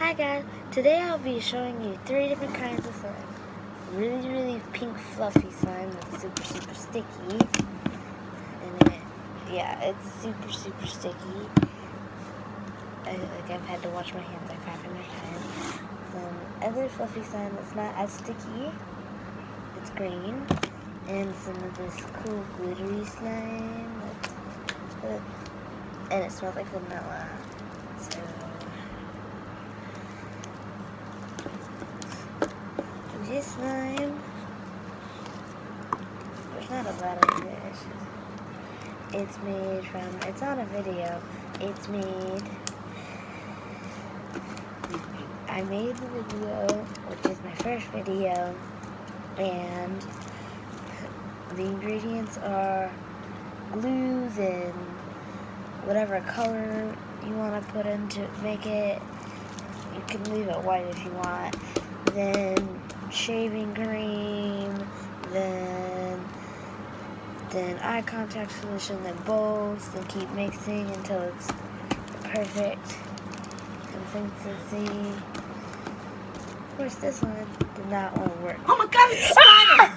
Hi guys, today I'll be showing you 3 different kinds of slime. Really pink fluffy slime that's super sticky. And it's super sticky. I've had to wash my hands like 500 times. Some other fluffy slime that's not as sticky. It's green. And some of this cool glittery slime. And it smells like vanilla. So this slime, there's not a lot of this. It's made from, it's on a video. I made the video, which is my first video, and the ingredients are glues and whatever color you want to put in to make it. You can leave it white if you want. Then shaving cream, then eye contact solution, then both, then keep mixing until it's perfect consistency. Of course, this one did not want to work. Oh my god, it's spider!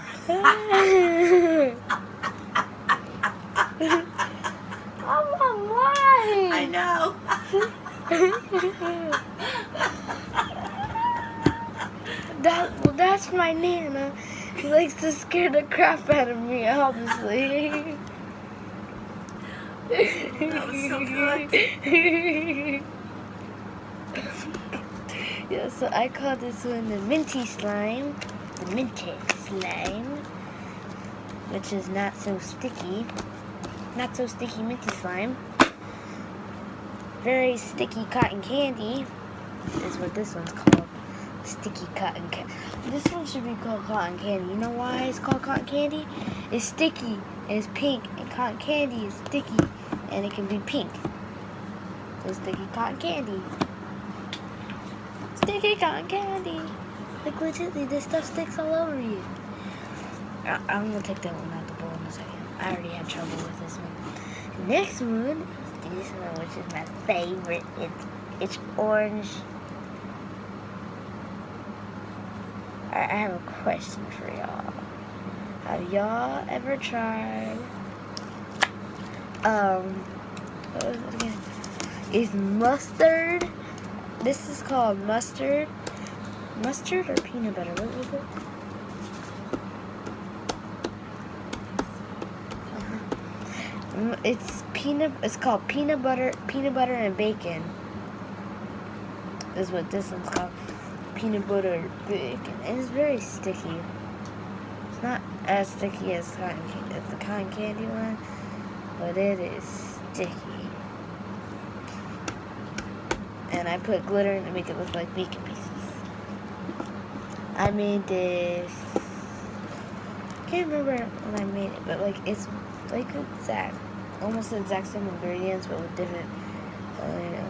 Oh my! I know. That's my Nana. She likes to scare the crap out of me, obviously. That was so good. Yeah, so I call this one the minty slime. The minty slime. Which is not so sticky. Not so sticky minty slime. Very sticky cotton candy is what this one's called. Sticky cotton candy. This one should be called cotton candy. You know why it's called cotton candy? It's sticky and it's pink, and cotton candy is sticky and it can be pink. So sticky cotton candy. Sticky cotton candy. Like legitimately, this stuff sticks all over you. I'm gonna take that one out the bowl in a second. I already had trouble with this one. Next one is this one, which is my favorite. It's orange. I have a question for y'all. Have y'all ever tried, what was it again? Is mustard, this is called mustard or peanut butter, what was it? It's called peanut butter and bacon, is what this one's called. Peanut butter and bacon. And it's very sticky. It's not as sticky as the cotton candy one, but it is sticky. And I put glitter in to make it look like bacon pieces. I made this, I can't remember when I made it, but like it's like almost the exact same ingredients, but with different,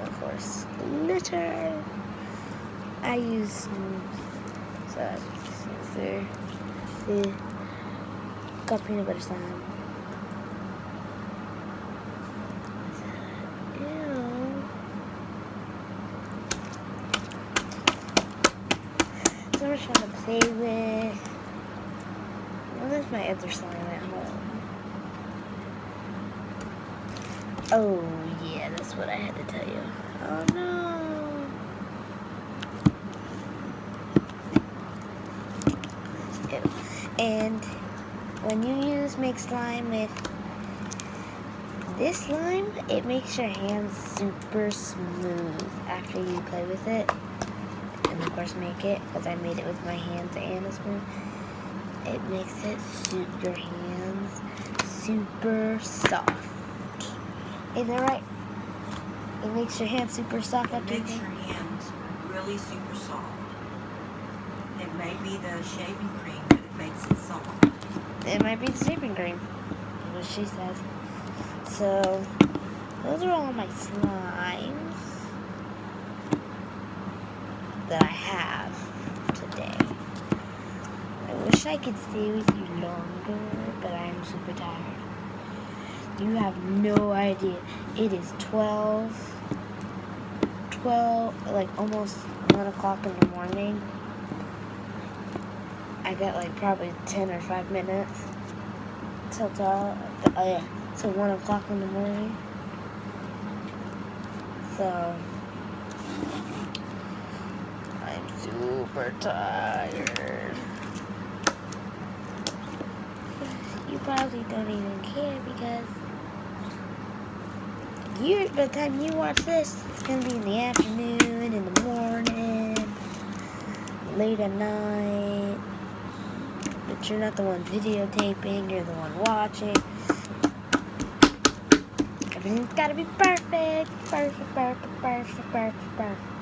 of course, glitter. I use the got peanut butter slime. So we're trying to play with. Well, there's my other slime at home. Oh yeah, that's what I had to tell you. Oh no. And when you make slime with this slime, it makes your hands super smooth after you play with it. And of course make it, because I made it with my hands and a spoon. It makes your hands super soft. Isn't that right? It makes your hands super soft after it makes your hands really super soft. It may be the shaving cream, but it makes it soft. It might be the shaving cream, what she says. So, those are all my slimes that I have today. I wish I could stay with you longer, but I'm super tired. You have no idea. It is 12 almost 1 o'clock in the morning. I got like probably 10 or 5 minutes till 1 o'clock in the morning. So I'm super tired. You probably don't even care because by the time you watch this, it's gonna be in the afternoon, in the morning, late at night. But you're not the one videotaping, you're the one watching. Everything's gotta be perfect. Perfect, perfect, perfect, perfect, perfect.